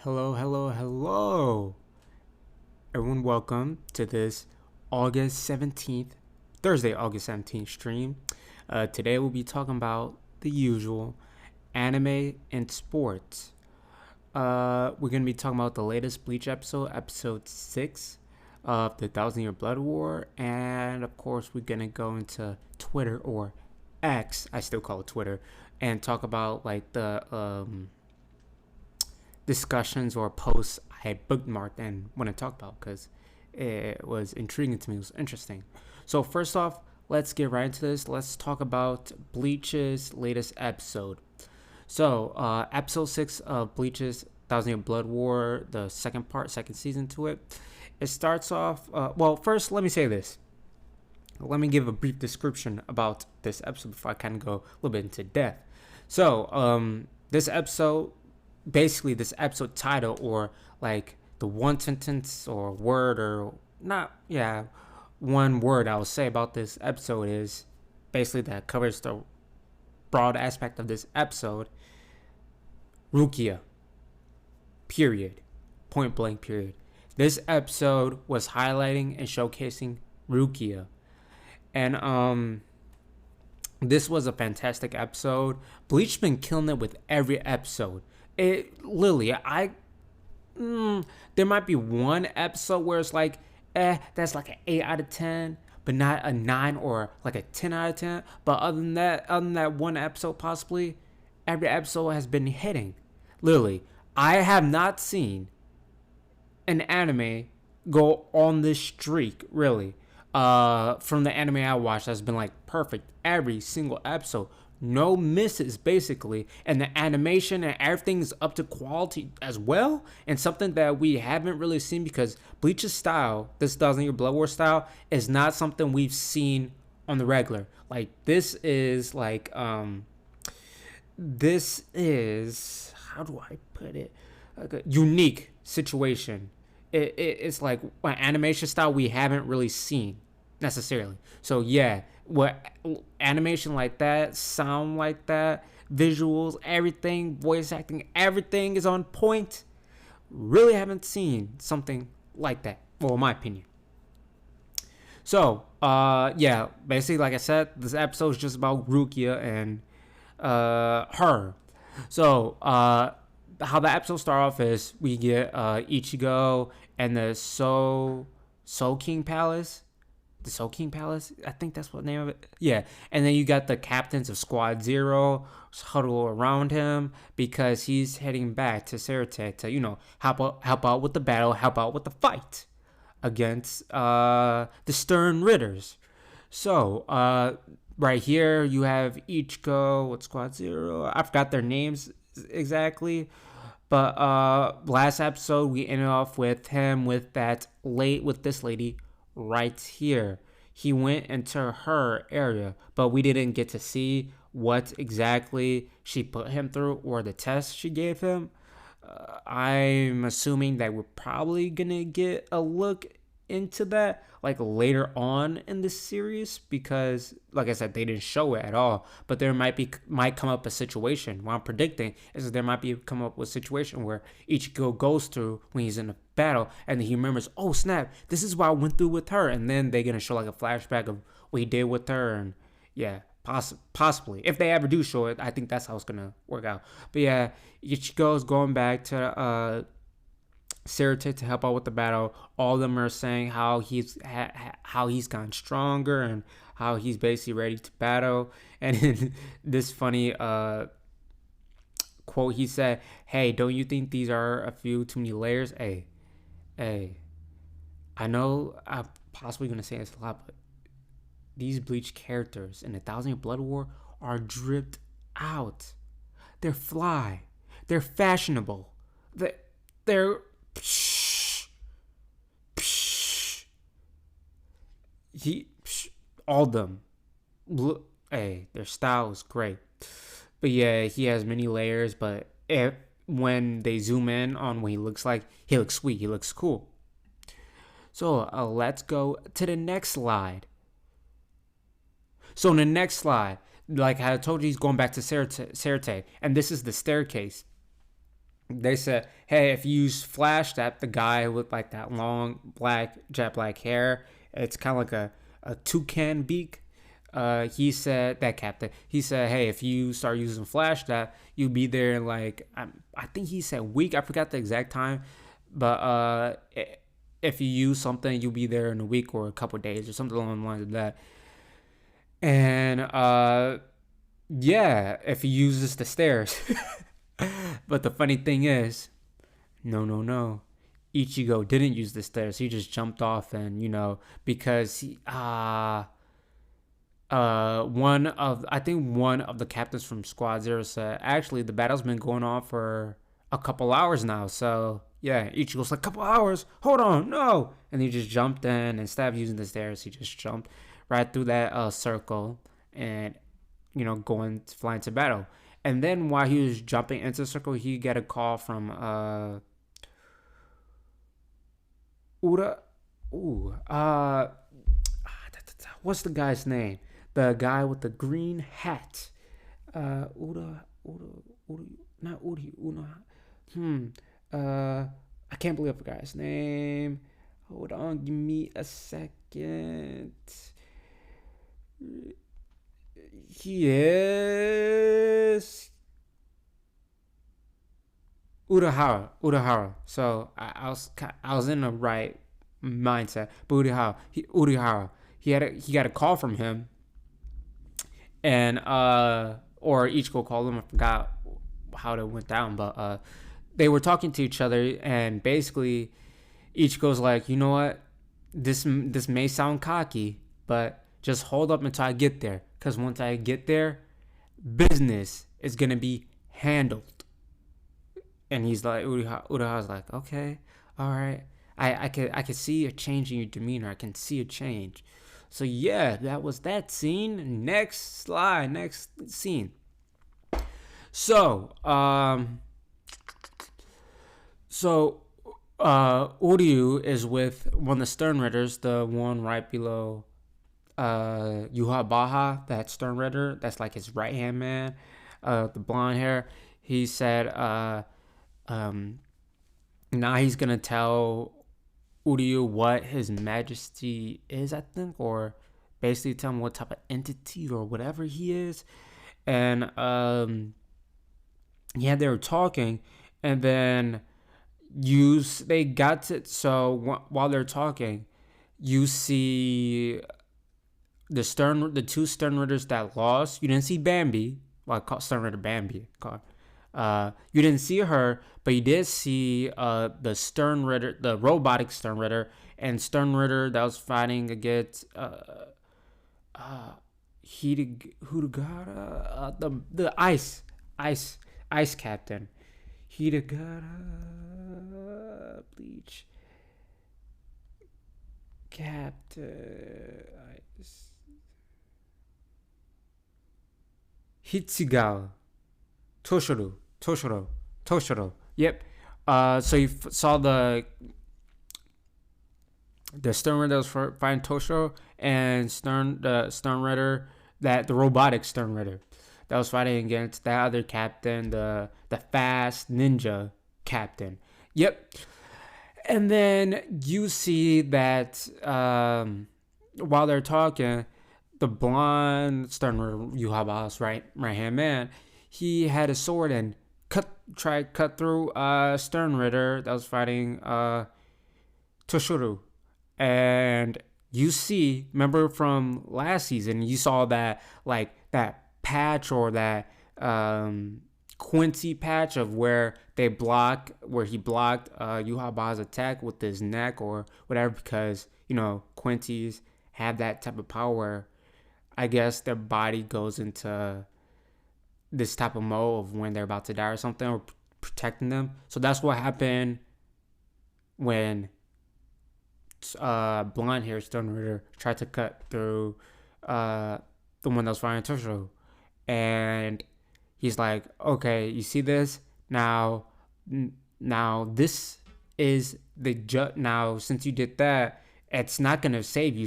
Hello, hello, hello. Everyone, welcome to this August 17th, Thursday, August 17th stream. Today we'll be talking about the usual anime and sports. We're going to be talking about the latest Bleach episode, episode 6 of the Thousand Year Blood War. And of course, we're going to go into Twitter or X, I still call it Twitter, and talk about like the discussions or posts I bookmarked and want to talk about because it was intriguing to me. It was interesting. So first off, let's get right into this. Let's talk about Bleach's latest episode. So episode 6 of Bleach's Thousand Year Blood War, the second part, second season to it. It starts off. Well, first let me say this. Let me give a brief description about this episode before I kind of go a little bit into depth. So this episode, basically this episode title, or like the one sentence or word, or not, yeah, one word I will say about this episode is basically that covers the broad aspect of this episode. Rukia. Period. Point blank period. This episode was highlighting and showcasing Rukia. And this was a fantastic episode. Bleach been killing it with every episode. It literally, there might be one episode where it's like, that's like an 8 out of 10, but not a 9 or like a 10 out of 10. But other than that one episode, possibly, every episode has been hitting. Literally, I have not seen an anime go on this streak, really. From the anime I watched, that's been like perfect every single episode. No misses, basically, and the animation and everything's up to quality as well, and something that we haven't really seen because Bleach's style, this Thousand Year Blood War style, is not something we've seen on the regular. Like, this is like this is, how do I put it, like a unique situation. It's like an animation style we haven't really seen necessarily. So yeah, what animation like that, sound like that, visuals, everything, voice acting, everything is on point. Really haven't seen something like that. Well, in my opinion. So, yeah, basically, like I said, this episode is just about Rukia and her. So, how the episode start off is we get Ichigo and the Soul King Palace. The Soul King Palace, I think that's what the name of it. Yeah, and then you got the captains of Squad Zero huddle around him because he's heading back to Serete to, help out with the battle, help out with the fight against the Stern Ritters. So right here you have Ichigo with Squad Zero. I forgot their names exactly. But last episode we ended off with him with this lady right here. He went into her area, but we didn't get to see what exactly she put him through or the test she gave him. I'm assuming that we're probably gonna get a look into that like later on in the series because, like I said, they didn't show it at all. But there might come up a situation. What I'm predicting is that there might come up with a situation where Ichigo goes through when he's in a battle and then he remembers, oh snap, this is what I went through with her, and then they're gonna show like a flashback of what he did with her. And yeah, possibly if they ever do show it, I think that's how it's gonna work out. But yeah, Ichigo's going back to Serete to help out with the battle. All of them are saying how he's gotten stronger and how he's basically ready to battle. And in this funny quote, he said, "Hey, don't you think these are a few too many layers? Hey, I know I'm possibly gonna say this a lot, but these Bleach characters in the Thousand Year Blood War are dripped out. They're fly. They're fashionable. They're all of them. Hey, their style is great. But yeah, he has many layers, but when they zoom in on what he looks like, he looks sweet, he looks cool. So let's go to the next slide. So in the next slide, like I told you, he's going back to Serete, and this is the staircase. They said, hey, if you use Flash, that the guy with like that long black jet black hair, it's kind of like a toucan beak. He said that captain. He said, hey, if you start using Flash, that you'll be there in like I think he said week. I forgot the exact time, but if you use something, you'll be there in a week or a couple of days or something along the lines of that. And yeah, if he uses the stairs. But the funny thing is, no, no, no. Ichigo didn't use the stairs. He just jumped off, and because one of the captains from Squad Zero said, actually, the battle's been going on for a couple hours now. So yeah, Ichigo's like, couple hours. Hold on, no, and he just jumped in. Instead of using the stairs, he just jumped right through that circle, and going flying to battle. And then while he was jumping into the circle, he got a call from Ura. Ooh, what's the guy's name? The guy with the green hat. Ura, not Uri, Una. I can't believe I forgot his name. Hold on, give me a second. He is Urahara. So I was in the right mindset. But Urahara. He got a call from him, and or Ichigo called him. I forgot how that went down, but they were talking to each other, and basically Ichigo's like, you know what, this may sound cocky, but just hold up until I get there, because once I get there, business is gonna be handled. And he's like, Urahara's like, okay, all right, I can see a change in your demeanor. I can see a change. So yeah, that was that scene. Next scene. So Uryu is with one of the Stern Ridders, the one right below Baha, that Stern Ritter. That's like his right hand man, the blonde hair. He said now he's gonna tell Uryu what his majesty is, I think, or basically tell him what type of entity or whatever he is. And yeah, they were talking, and then they got to, so while they're talking, you see the two Stern Ritters that lost. You didn't see Bambi. Well, I call Stern Ritter Bambi. You didn't see her, but you did see the Stern Ritter, the robotic Stern Ritter, and Stern Ritter that was fighting against Hidegara, the ice captain, Hidegara, Bleach captain, Hitsugawa, Toshiro. Yep. So you saw the Stern Ritter that was fighting Toshiro, and the Stern Ritter, that the robotic Stern Ritter that was fighting against that other captain, the fast ninja captain. Yep. And then you see that while they're talking, the blonde Stern Ritter, Yuhaba's right hand man, he had a sword and cut through Stern Ritter that was fighting Toshiro. And you see, remember from last season, you saw that patch, or that Quincy patch of where he blocked Yuhaba's attack with his neck or whatever, because Quincy's have that type of power. I guess their body goes into this type of mode of when they're about to die or something, or protecting them. So that's what happened when blonde hair Stone Ritter tried to cut through the one that was fighting Toshiro. And he's like, okay, you see this? Now this is the now, since you did that, it's not gonna save you.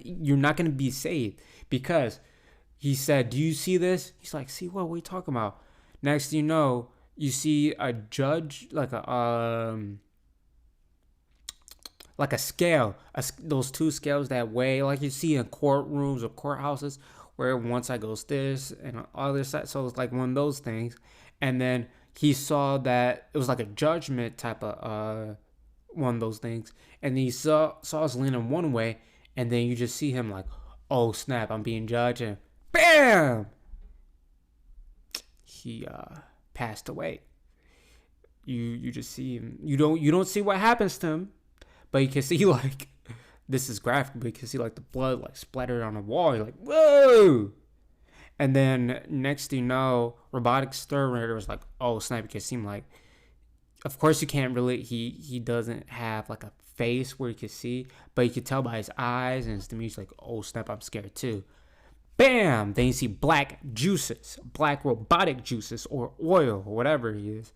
You're not gonna be saved, because he said, do you see this? He's like, see what? What are you talking about? Next thing you know, you see a judge, like a scale, those two scales that weigh, like you see in courtrooms or courthouses, where one side goes this and the other side. So it's like one of those things. And then he saw that it was like a judgment type of one of those things. And he saw us leaning one way, and then you just see him like, oh snap, I'm being judged, and bam, he passed away. You just see him. You don't see what happens to him, but you can see like this is graphic, but you can see like the blood like splattered on the wall. You're like, whoa! And then next thing you know, robotic exterminator was like, oh snap! You can see him like, of course you can't really. He doesn't have like a face where you can see, but you can tell by his eyes and his demeanor. Like, oh snap! I'm scared too. Bam! Then you see black juices, black robotic juices, or oil, or whatever it is,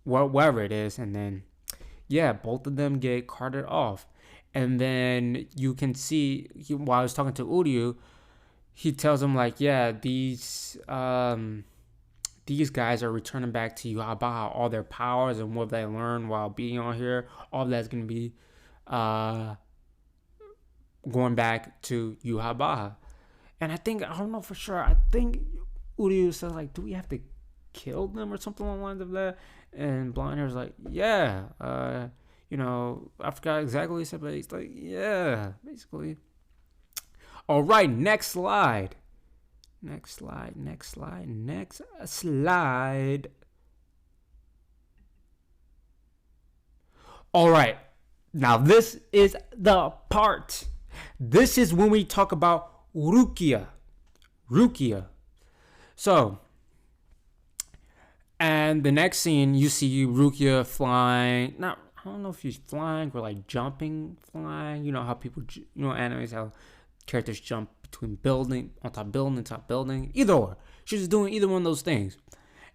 whatever it is, and then yeah, both of them get carted off. And then you can see while I was talking to Uryu, he tells him like, yeah, these guys are returning back to Yuhabaha all their powers and what they learned while being on here. All that's gonna be going back to Yuhabaha. And I don't know for sure. I think Uryu says like, do we have to kill them or something along the lines of that? And Blonde Hair's like, yeah, I forgot exactly what he said, but he's like, yeah, basically. All right, next slide. Next slide. All right, now this is the part. This is when we talk about Rukia. So, and the next scene, you see Rukia flying. Not, I don't know if she's flying or like jumping, flying. You know how people, animes, how characters jump between building, on top building. Either or. She's doing either one of those things.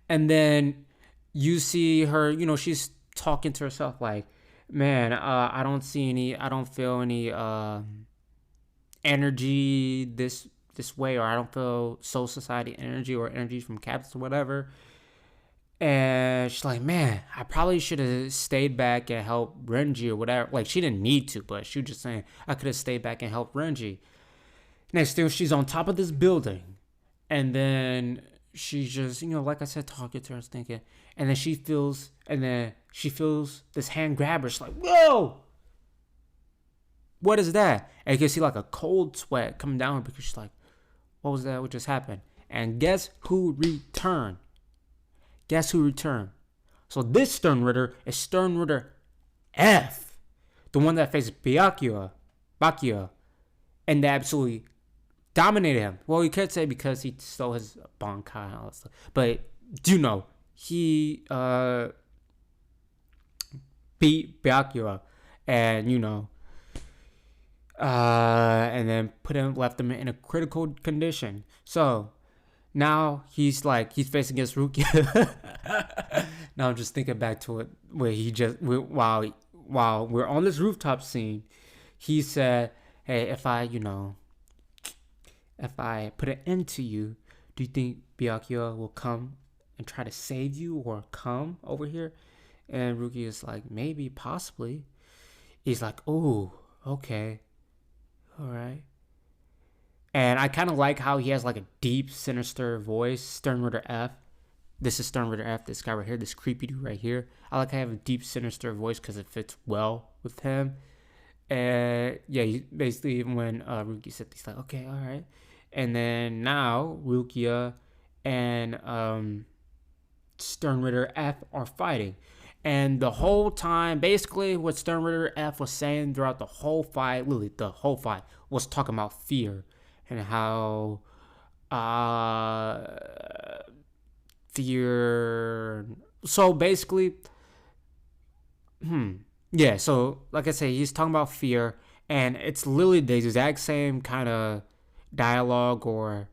And then you see her, she's talking to herself like, man, I don't feel any energy this way, or I don't feel Soul Society energy or energy from Captain or whatever. And she's like, man, I probably should have stayed back and helped Renji or whatever. Like, she didn't need to, but she was just saying, I could have stayed back and helped Renji. Next thing, she's on top of this building. And then she's just, like I said, talking to her, thinking. And then she feels this hand grab her. She's like, whoa! What is that? And you can see like a cold sweat coming down her because she's like, what was that? What just happened? And guess who returned? So this Stern Ritter is Stern Ritter F. The one that faced Bakia. And they absolutely dominated him. Well, you could say because he stole his Bankai and all that stuff. But he beat Bakia and, and then left him in a critical condition. So now he's facing against Rukia. Now I'm just thinking back to it where while we're on this rooftop scene, he said, hey, if I put an end to you, do you think Byakuya will come and try to save you or come over here? And Rukia is like, maybe, possibly. He's like, oh, okay. All right. And I kind of like how he has like a deep, sinister voice. Stern Ritter F. This is Stern Ritter F. This guy right here. This creepy dude right here. I like how I have a deep, sinister voice because it fits well with him. And yeah, basically when Rukia said, he's like, okay, all right. And then now Rukia and Stern Ritter F are fighting. And the whole time, basically what Stern Ritter F was saying throughout the whole fight, literally the whole fight, was talking about fear. And how fear. So basically, yeah. So like I say, he's talking about fear, and it's literally the exact same kind of dialogue or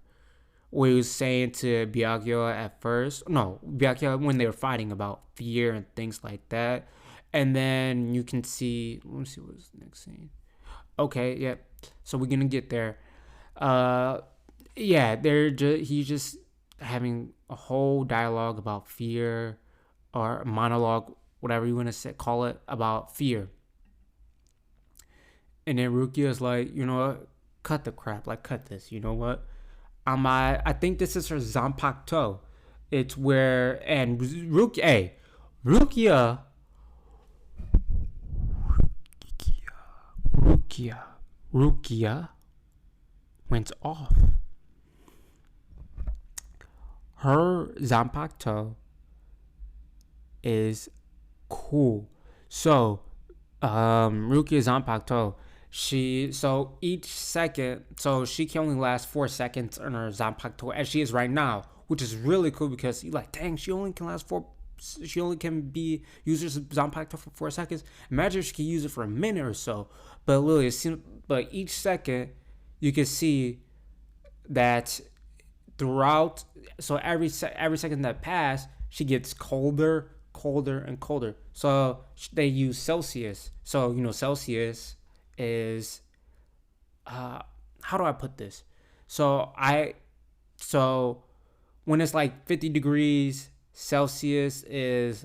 what he was saying to Byakuya at first. No, Byakuya when they were fighting about fear and things like that. And then you can see. Let me see what's the next scene. Okay, yep. So we're gonna get there. Yeah, he's just having a whole dialogue about fear, or monologue, whatever you want to call it, about fear. And then Rukia is like, you know what? Cut the crap. Like, cut this. You know what? I think this is her Zanpakuto. It's where, and Rukia, hey, Rukia, Rukia, Rukia went off. Her Zanpakuto is cool. So, Rukia Zanpakuto, so each second, so she can only last 4 seconds in her Zanpakuto as she is right now, which is really cool because you're like, dang, she only can last she only can be use her Zanpakuto for 4 seconds. Imagine if she can use it for a minute or so. But literally, but each second you can see that throughout. So every second that pass, she gets colder, colder, and colder. So they use Celsius. So Celsius is how do I put this? So so when it's like 50 degrees Celsius is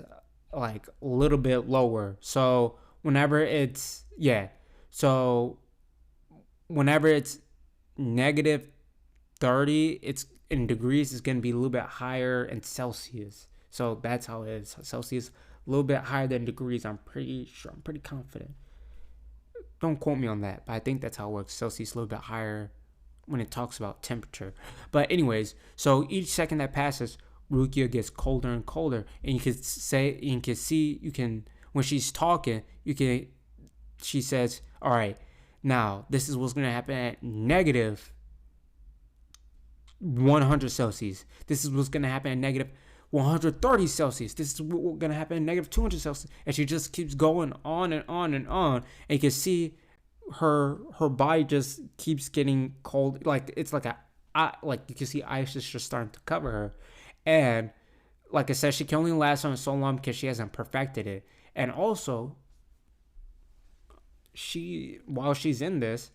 like a little bit lower. So whenever it's so whenever it's negative 30, it's in degrees, it's going to be a little bit higher in Celsius. So that's how it is. Celsius a little bit higher than degrees. I'm pretty sure. I'm pretty confident. Don't quote me on that, but I think that's how it works. Celsius a little bit higher when it talks about temperature. But anyways, so each second that passes, Rukia gets colder and colder, and when she's talking, she says, "All right, now this is what's gonna happen at negative 100 Celsius. This is what's gonna happen at negative 130 Celsius. This is what's gonna happen at negative 200 Celsius." And she just keeps going on and on and on. And you can see her body just keeps getting cold. Like it's like like you can see ice is just starting to cover her. And like I said, she can only last on so long because she hasn't perfected it. And also, while she's in this,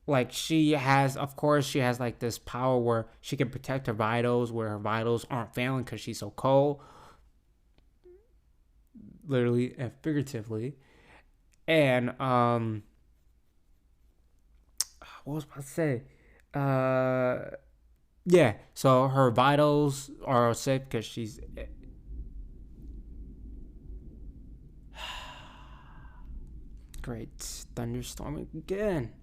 like she has like this power where she can protect her vitals, where her vitals aren't failing because she's so cold, literally and figuratively. And what was I about to say? Yeah, so her vitals are safe because she's great. Thunderstorming again.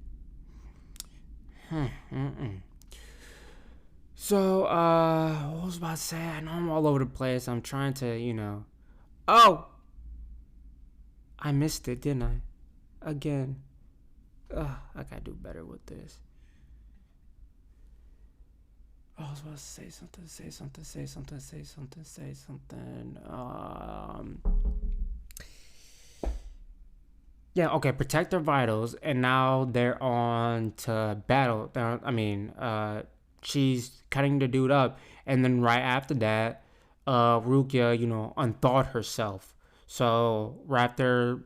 So, what was I about to say? I know I'm all over the place. I'm trying to, Oh! I missed it, didn't I? Again. I gotta do better with this. I was about to say something. Yeah, okay, protect their vitals, and now they're on to battle. She's cutting the dude up, and then right after that, Rukia, unthawed herself. So right after,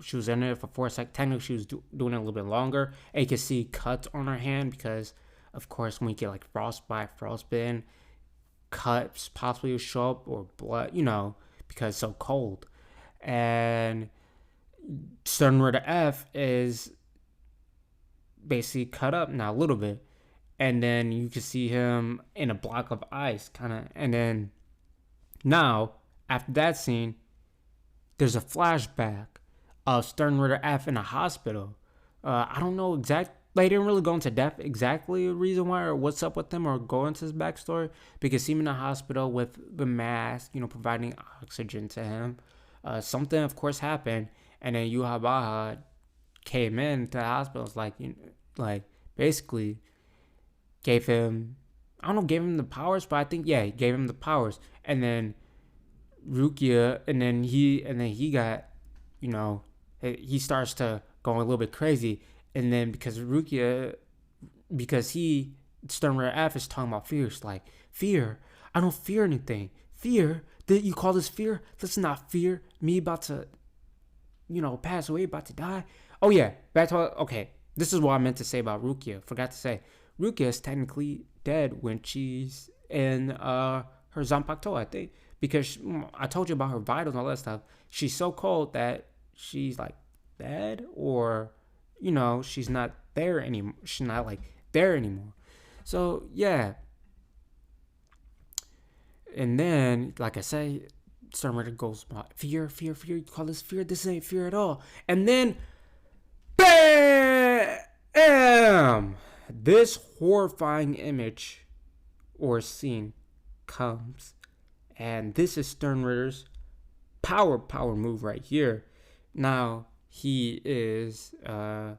she was in it for 4 seconds. Technically, she was doing it a little bit longer. And you can see cuts on her hand because, of course, when you get like frostbitten, cuts possibly will show up, or blood, because it's so cold. And Stern Ritter F is basically cut up now a little bit, and then you can see him in a block of ice, kind of. And then now after that scene, there's a flashback of Stern Ritter F in a hospital. I don't know exact. They didn't really go into depth exactly the reason why or what's up with him or go into his backstory, because he's in a hospital with the mask, providing oxygen to him. Something of course happened, and then Yuhabaha came into the hospital. It's like basically gave him the powers, but I think he gave him the powers. And then Rukia, and then he got, he starts to go a little bit crazy. And then because Stern Rare F is talking about fear. It's like, fear? I don't fear anything. Fear? Did you call this fear? This is not fear. Me about to, pass away, about to die. Oh yeah, back to, okay. This is what I meant to say about Rukia. Forgot to say, Rukia is technically dead when she's in her Zanpakuto, I think, because I told you about her vitals and all that stuff. She's so cold that she's like dead, or she's not there anymore. She's not like there anymore. So yeah, and then like I say, Stormbringer goes about fear, fear, fear. You call this fear? This ain't fear at all. And then, bam! This horrifying image or scene comes, and this is Sternritter's power move right here. Now he is, at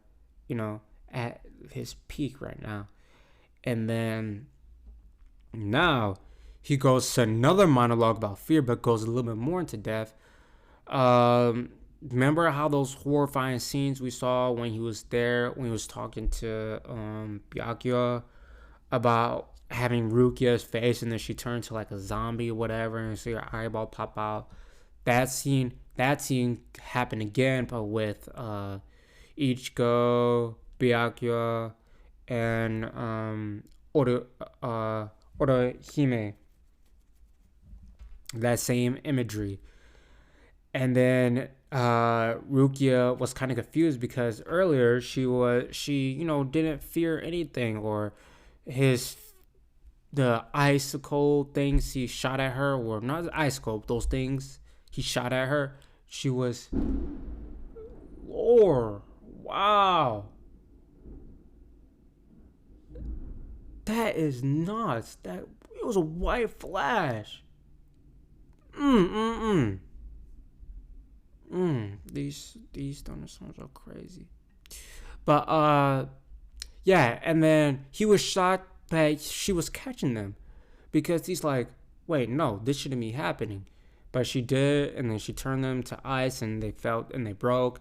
his peak right now, and then now he goes to another monologue about fear, but goes a little bit more into death. Remember how those horrifying scenes we saw when he was there, when he was talking to Byakuya about having Rukia's face, and then she turned to like a zombie or whatever, and see her eyeball pop out. That scene happened again, but with Ichigo, Byakuya, and Orihime. That same imagery. And then Rukia was kind of confused because earlier she didn't fear anything, or the icicle things he shot at her, or not the icicle, those things he shot at her. She was, Lord, wow, that is nuts. That it was a white flash. These thunderstorms are crazy. But yeah, and then he was shocked that she was catching them, because he's like, wait, no, this shouldn't be happening. But she did, and then she turned them to ice, and they felt, and they broke.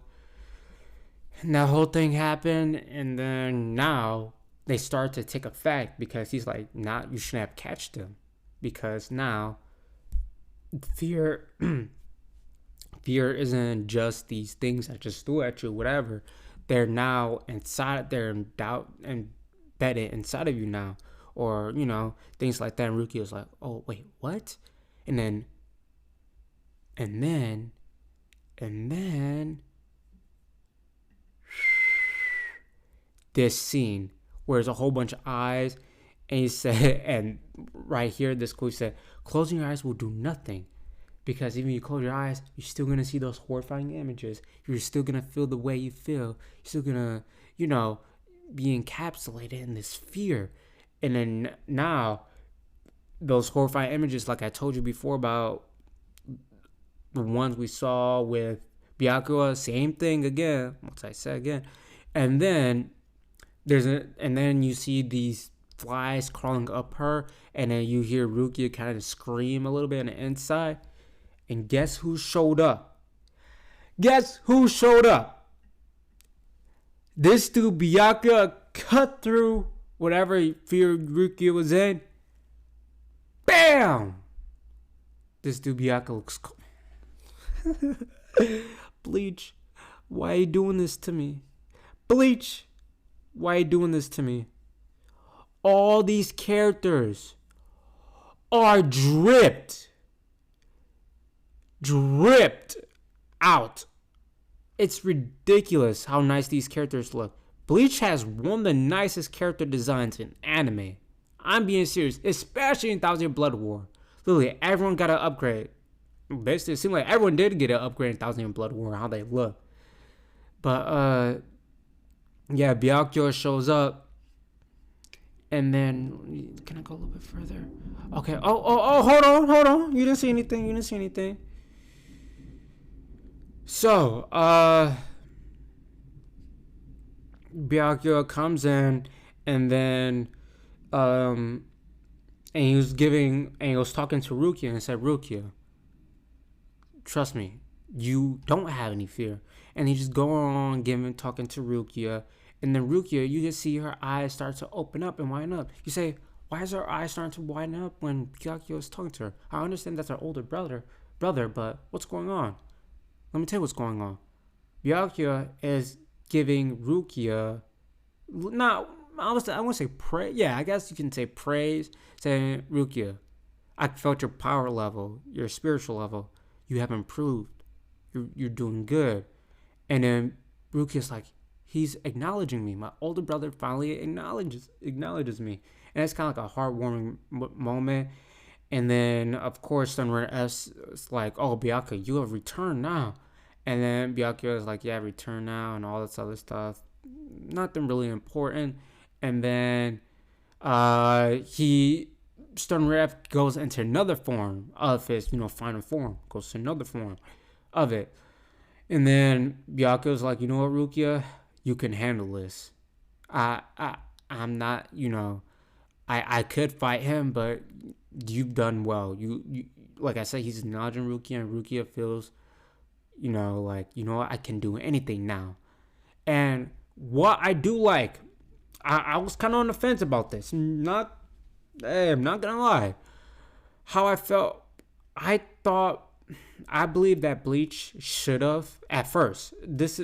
And that whole thing happened, and then now they start to take effect, because he's like, nah, you shouldn't have catched them, because now fear isn't just these things that just threw at you, whatever. They're now inside, they're in doubt and embedded inside of you now, or things like that. And Rukia was like, oh wait, what? And then this scene where there's a whole bunch of eyes, and he said, and right here this clue said, closing your eyes will do nothing, because even if you close your eyes, you're still gonna see those horrifying images. You're still gonna feel the way you feel. You're still gonna be encapsulated in this fear. And then now those horrifying images, like I told you before about the ones we saw with Byakuya, same thing again, once I said again. And then and then you see these flies crawling up her, and then you hear Rukia kind of scream a little bit on the inside. And guess who showed up? This dude Byakuya cut through whatever fear Rukia was in. Bam! This dude Byakuya looks cool. Bleach, why are you doing this to me? Bleach, why are you doing this to me? All these characters are dripped out. It's ridiculous how nice these characters look. Bleach has one of the nicest character designs in anime. I'm being serious, especially in 1000 Year Blood War. Literally, everyone got an upgrade. Basically, it seemed like everyone did get an upgrade in 1000 Year Blood War, how they look. But, yeah, Byakuya shows up. And then, can I go a little bit further? Okay, hold on. You didn't see anything. So, Byakuya comes in, and then, and he was talking to Rukia, and said, Rukia, trust me, you don't have any fear. And he just go on talking to Rukia, and then Rukia, you just see her eyes start to open up and widen up. You say, why is her eyes starting to widen up when Byakuya is talking to her? I understand that's her older brother, but what's going on? Let me tell you what's going on. Byakuya is giving Rukia, I want to say praise. Yeah, I guess you can say praise, saying, Rukia, I felt your power level, your spiritual level. You have improved. You're doing good. And then Rukia's like, he's acknowledging me. My older brother finally acknowledges me, and it's kind of like a heartwarming moment. And then of course, Sunrise S is like, oh, Byakuya, you have returned now. And then Byakuya is like, yeah, return now, and all this other stuff. Nothing really important. And then he Stern Ref goes into another form of his, final form. Goes to another form of it. And then Byakuya's like, you know what, Rukia? You can handle this. I'm not, I could fight him, but you've done well. You like I said, he's acknowledging Rukia, and Rukia feels, like, what, I can do anything now. And what I do like, I was kind of on the fence about this. I'm not gonna lie. How I felt, I believe that Bleach should have, at first.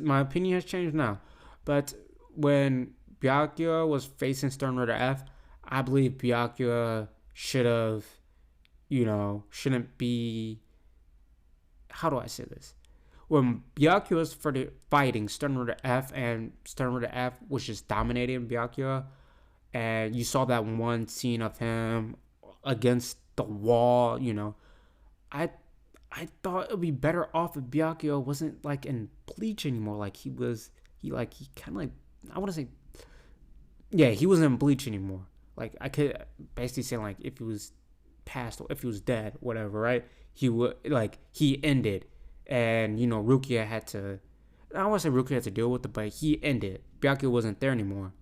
My opinion has changed now, but when Byakuya was facing Stern Rider F, I believe Byakuya should have, shouldn't be. How do I say this? When Byakuya was fighting Stern Rider F, and Stern Rider F was just dominating Byakuya, and you saw that one scene of him against the wall, I thought it would be better off if Byakuya wasn't like in Bleach anymore. Like he kind of like, I want to say, yeah, he wasn't in Bleach anymore. Like I could basically say, like, if he was passed or if he was dead, whatever, right? He ended, and Rukia had to. I don't want to say Rukia had to deal with it, but he ended. Byakuya wasn't there anymore.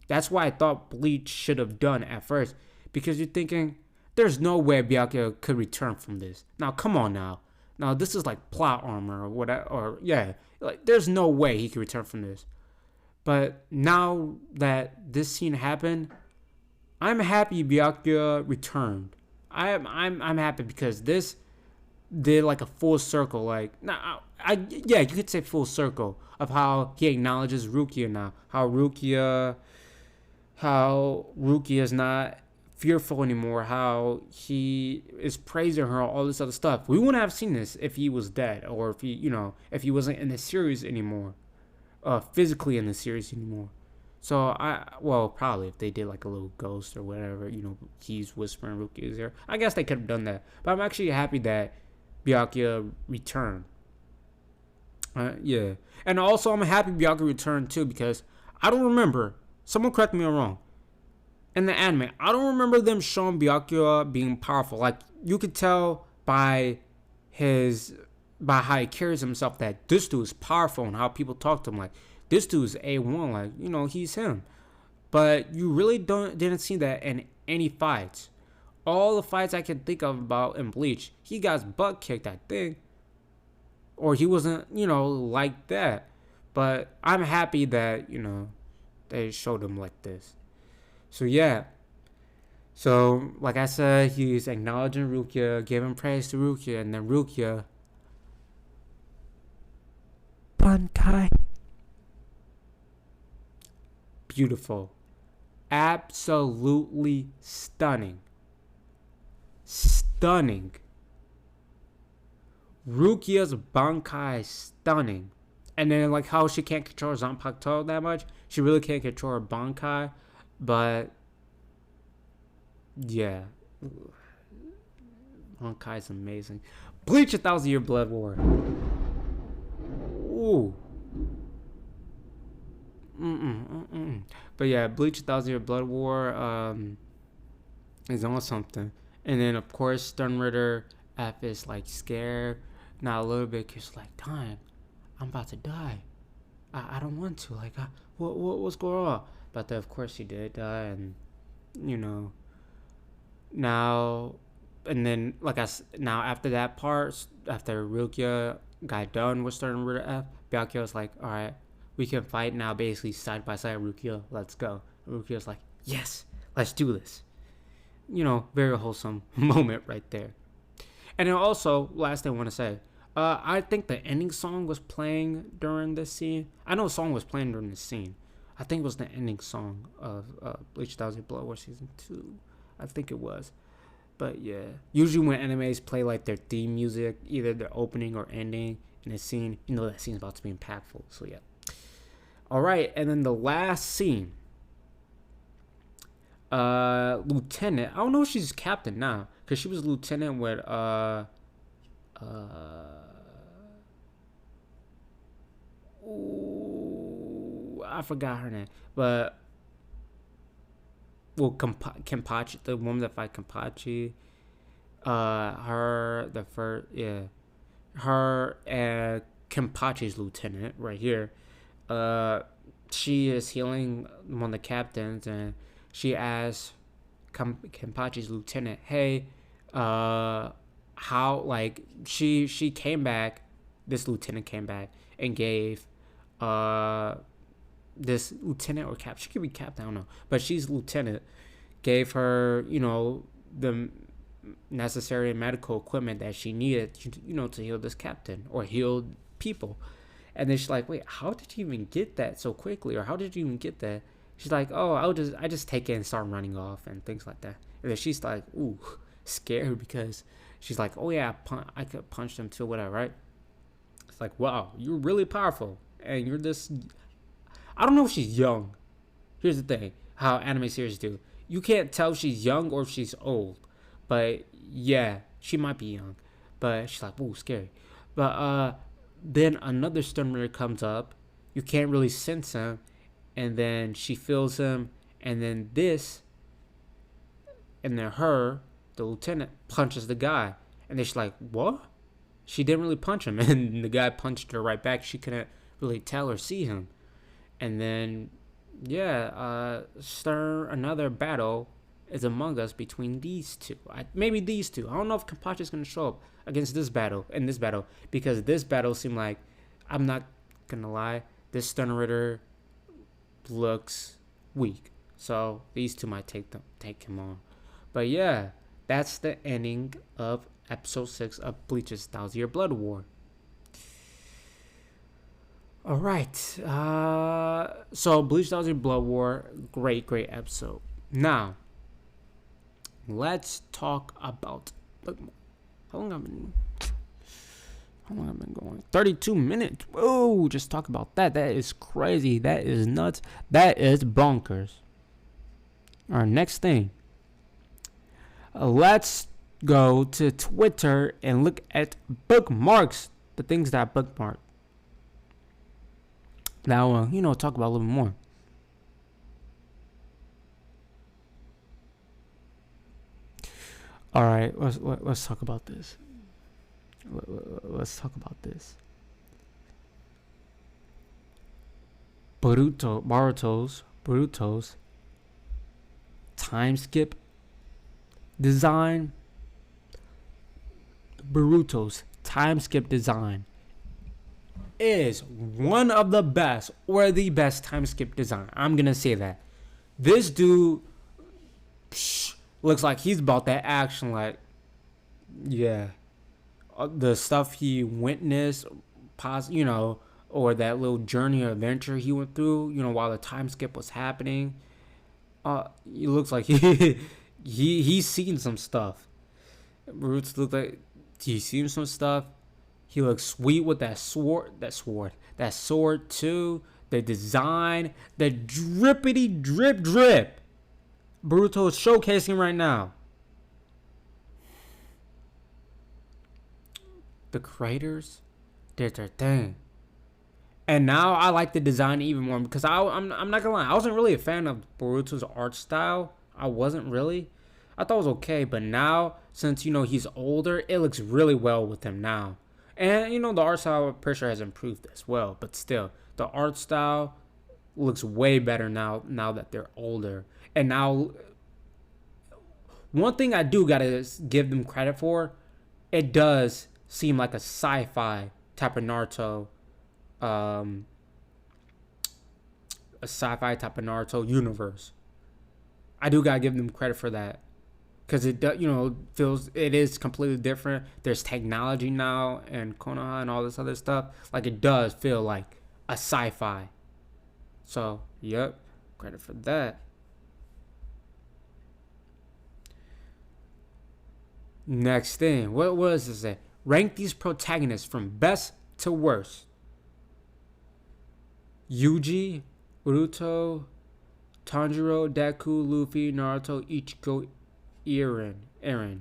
That's why I thought Bleach should have done at first, because you're thinking, there's no way Byakuya could return from this. Now, come on now. Now, this is like plot armor or whatever. Or, yeah, like, there's no way he could return from this. But now that this scene happened, I'm happy Byakuya returned. I'm happy because this did like a full circle. Like, yeah, you could say full circle of how he acknowledges Rukia now. How Rukia is not fearful anymore, how he is praising her, all this other stuff. We wouldn't have seen this if he was dead, or if he wasn't in the series anymore, physically in the series anymore. So probably if they did like a little ghost or whatever, he's whispering Rukia's ear. I guess they could have done that. But I'm actually happy that Byakuya returned. Yeah, and also I'm happy Byakuya returned too, because I don't remember. Someone correct me if I'm wrong. In the anime, I don't remember them showing Byakuya being powerful. Like, you could tell by how he carries himself that this dude is powerful, and how people talk to him. Like, this dude is A1. Like, he's him. But you really didn't see that in any fights. All the fights I can think of about in Bleach, he got his butt kicked, I think. Or he wasn't, like that. But I'm happy that, they showed him like this. So yeah. So like I said, he's acknowledging Rukia, giving praise to Rukia, and then Rukia, Bankai. Beautiful. Absolutely stunning. Stunning. Rukia's Bankai stunning. And then like how she can't control Zanpakuto that much. She really can't control her Bankai. But yeah, Bankai is amazing. Bleach 1,000-Year Blood War. Ooh. But yeah, Bleach 1,000-Year Blood War is on something. And then of course Stern Ritter F is like scared, not a little bit, cause like, time, I'm about to die. I don't want to. Like, what's going on? But then, of course he did die, and now, and then now after that part, after Rukia got done with Stern Ritter F, Byakuya was like, all right, we can fight now, basically side by side. Rukia, let's go. Rukia's like, yes, let's do this. Very wholesome moment right there. And then also, last thing I want to say, I think the ending song was playing during this scene. I know a song was playing during this scene. I think it was the ending song of Bleach 1,000 Blood War Season 2. I think it was. But yeah, usually when animes play like their theme music, either their opening or ending in a scene, you know that scene's about to be impactful. So yeah. All right, and then the last scene. Lieutenant. I don't know if she's captain now, cause she was lieutenant with ooh, I forgot her name, but well, Kenpachi, the woman that fight Kenpachi, her the first, yeah, her and Kenpachi's lieutenant right here. Uh, she is healing one of the captains, and she asks Kenpachi's lieutenant, "Hey, how like she came back? This lieutenant came back and gave uh this lieutenant or cap. She could be captain, I don't know, but she's lieutenant. Gave her, the necessary medical equipment that she needed, to heal this captain or heal people. And then she's like, wait, how did you even get that so quickly? Or how did you even get that? She's like, oh, I just take it and start running off and things like that. And then she's like, ooh, scared because she's like, oh yeah, I could punch them too, whatever, right? It's like, wow, you're really powerful. And you're this, I don't know if she's young. Here's the thing, how anime series do. You can't tell if she's young or if she's old. But yeah, she might be young. But she's like, ooh, scary. But then another Sternritter comes up. You can't really sense him. And then she feels him. And then her, the lieutenant, punches the guy. And then she's like, what? She didn't really punch him. And the guy punched her right back. She couldn't really tell or see him. And then, yeah, another battle is among us between these two. Maybe these two. I don't know if Kenpachi's going to show up against this battle, because this battle seemed like, I'm not going to lie, this Sternritter looks weak. So these two might take him on. But yeah, that's the ending of episode 6 of Bleach's 1,000-Year Blood War. All right. So Bleach 1,000-Year Blood War, great episode. Now, let's talk about how long I've been going? 32 minutes. Whoa, just talk about that. That is crazy. That is nuts. That is bonkers. All right, next thing. Let's go to Twitter and look at bookmarks. The things that I bookmarked. Now, talk about a little more. All right, let's talk about this. Let's talk about this. Boruto's time skip design. Boruto's time skip design is one of the best or the best time skip design. I'm gonna say that. This dude looks like he's about that action. Like, yeah, the stuff he witnessed, or that little journey or adventure he went through, while the time skip was happening. He looks like he's seen some stuff. Roots look like he's seen some stuff. He looks sweet with that sword too. The design, the drippity drip. Boruto is showcasing right now. The creators did their thing. And now I like the design even more because I'm not gonna lie, I wasn't really a fan of Boruto's art style. I wasn't really. I thought it was okay, but now since he's older, it looks really well with him now. And the art style I'm pretty sure has improved as well, but still the art style looks way better now that they're older. And now one thing I do gotta give them credit for, it does seem like a sci-fi type of Naruto, a sci-fi type of Naruto universe. I do gotta give them credit for that, because it feels it is completely different. There's technology now and Konoha and all this other stuff. Like, it does feel like a sci-fi. So yep, credit for that. Next thing, what was this? Say? Rank these protagonists from best to worst. Yuji, Boruto, Tanjiro, Deku, Luffy, Naruto, Ichigo, Eren.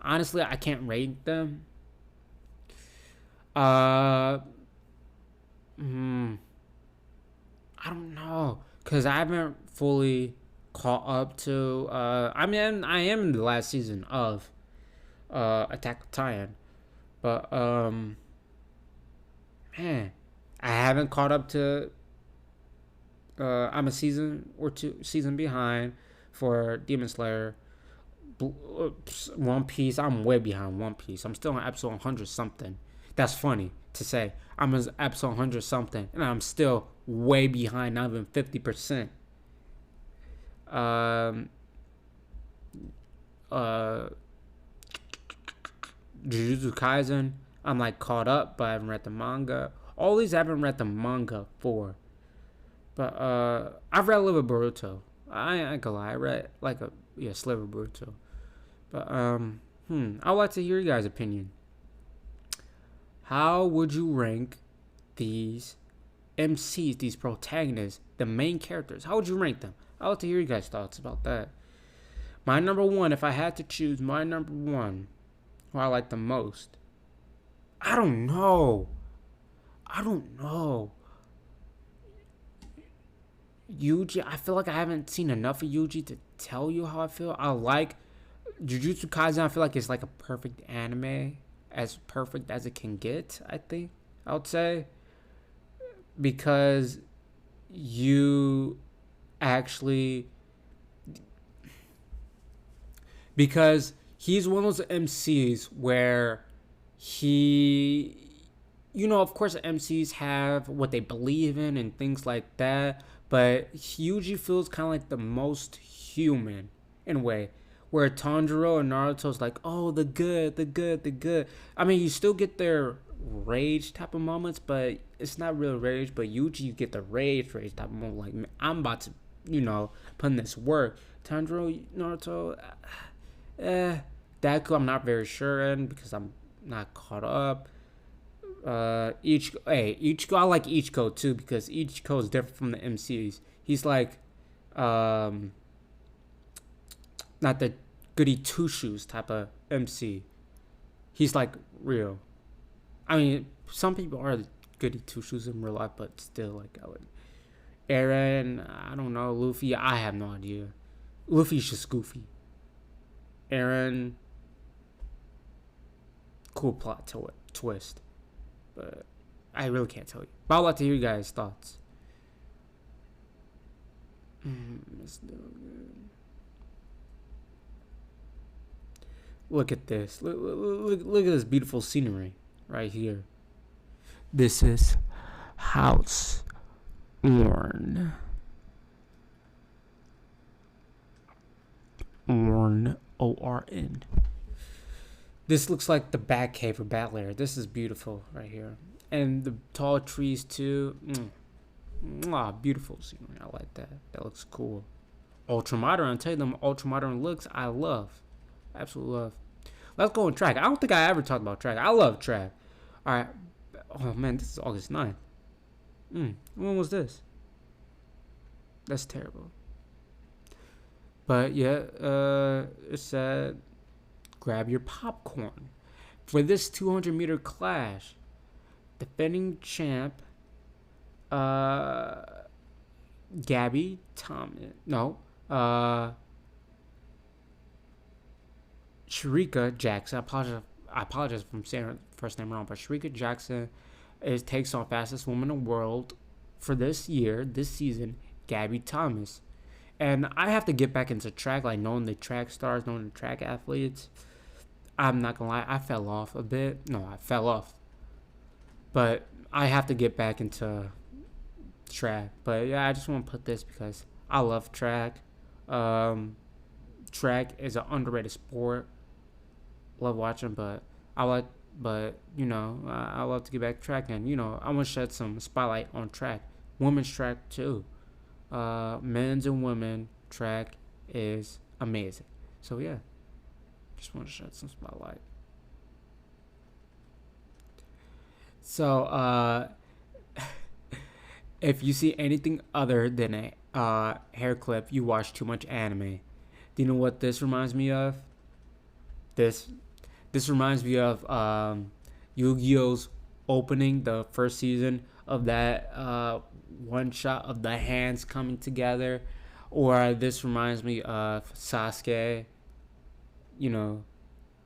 Honestly, I can't rate them. Uh, hmm, I don't know, cause I haven't fully caught up to. I am in the last season of Attack on Titan, but man, I haven't caught up to. I'm a season or two season behind for Demon Slayer. One Piece, I'm way behind One Piece. I'm still on episode 100 something. That's funny to say. I'm on episode 100 something, and I'm still way behind, not even 50%. Um, uh, Jujutsu Kaisen, I'm like caught up, but I haven't read the manga. All these I haven't read the manga for. But I've read a little bit of Boruto. I ain't gonna lie, I read like a sliver of Boruto. But I'd like to hear your guys' opinion. How would you rank these MCs, these protagonists, the main characters? How would you rank them? I'd like to hear you guys' thoughts about that. My number one, if I had to choose my number one, who I like the most, I don't know. Yuji, I feel like I haven't seen enough of Yuji to tell you how I feel. I like Jujutsu Kaisen. I feel like it's like a perfect anime, as perfect as it can get. I think I would say, because you actually, because he's one of those MCs where he, of course MCs have what they believe in and things like that, but Hyuji feels kind of like the most human in a way, where Tanjiro and Naruto's like, oh, the good, the good, the good. I mean, you still get their rage type of moments, but it's not real rage. But Yuji, you get the rage type of moment. Like, man, I'm about to, put in this work. Tanjiro, Naruto, Deku, I'm not very sure in because I'm not caught up. Ichigo, I like Ichigo too because Ichigo is different from the MCs. He's like, not the goody two shoes type of MC. He's like real. I mean, some people are goody two shoes in real life, but still, like, I would. Eren, I don't know. Luffy, I have no idea. Luffy's just goofy. Eren, cool plot twist, but I really can't tell you. But I'd like to hear you guys' thoughts. Look at this. Look at this beautiful scenery right here. This is House Orn. Orn, ORN. This looks like the Bat Cave or Bat Lair. This is beautiful right here. And the tall trees too. Beautiful scenery. I like that. That looks cool. Ultramodern. I'll tell you, them ultramodern looks I love. Absolutely love. Let's go on track. I don't think I ever talked about track. I love track. Alright. Oh man, this is August 9th. When was this? That's terrible. But yeah, it said grab your popcorn. For this 200-meter clash, defending champ Gabby Thomas. No. Sharika Jackson. I apologize if I'm saying her first name wrong, but Sharika Jackson takes on fastest woman in the world for this season, Gabby Thomas. And I have to get back into track, like knowing the track stars, knowing the track athletes. I'm not gonna lie, I fell off a bit. No, I fell off. But I have to get back into track. But yeah, I just want to put this because I love track. Track is an underrated sport. Love watching, but I love to get back to track, and I want to shed some spotlight on track, women's track too. Men's and women track is amazing. So yeah, Just want to shed some spotlight. So, if you see anything other than a hair clip, you watch too much anime. Do you know what this reminds me of? This this reminds me of Yu-Gi-Oh's opening, the first season of that one shot of the hands coming together, or this reminds me of Sasuke. You know,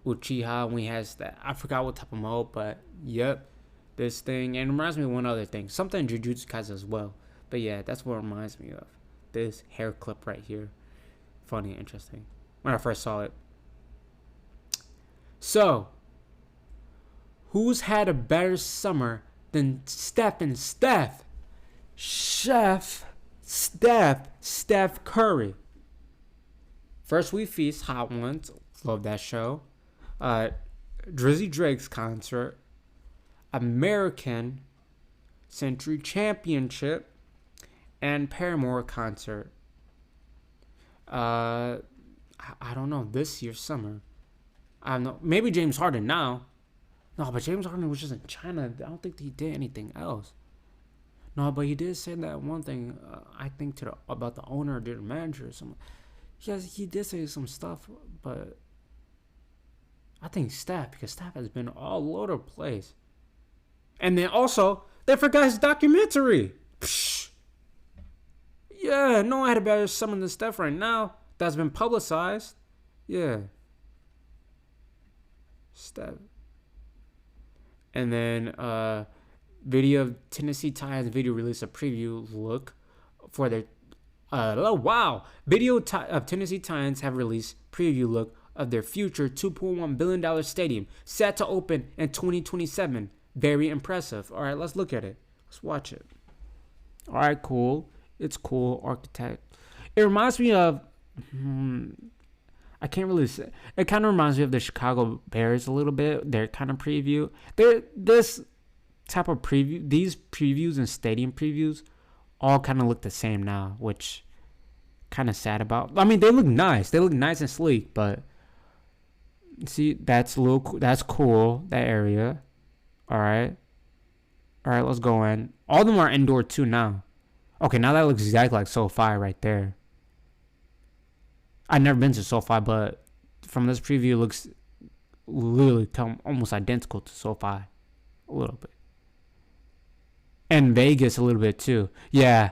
Uchiha when he has that. I forgot what type of mode, but yep, this thing. And it reminds me of one other thing, something Jujutsu Kaisen as well. But yeah, that's what it reminds me of. This hair clip right here, funny, interesting. When I first saw it. So, who's had a better summer than Steph and Steph? Steph Curry. First We Feast, Hot Ones, love that show. Drizzy Drake's concert, American Century Championship, and Paramore concert. I don't know, this year's summer. I don't know, maybe James Harden now. No, but James Harden was just in China. I don't think he did anything else. No, but he did say that one thing. I think about the owner or the manager or something. Yes, he did say some stuff, but I think Steph, because Steph has been all over the place. And then also, they forgot his documentary. Psh. Yeah, no, I had a better summer than Steph right now. That's been publicized. Yeah. Steph. And then video of Tennessee Titans video release a preview look for their video of Tennessee Titans have released preview look of their future $2.1 billion stadium set to open in 2027. Very impressive. All right, let's look at it. Let's watch it. All right, cool. It's cool. Architect. It reminds me of I can't really say. It kind of reminds me of the Chicago Bears a little bit. Their kind of preview. This type of preview, these previews and stadium previews, all kind of look the same now, which kind of sad about. I mean, they look nice. They look nice and sleek, but see, that's cool. That area. All right, let's go in. All of them are indoor too now. Okay, now that looks exactly like SoFi right there. I've never been to SoFi, but from this preview, it looks literally almost identical to SoFi. A little bit. And Vegas a little bit too. Yeah.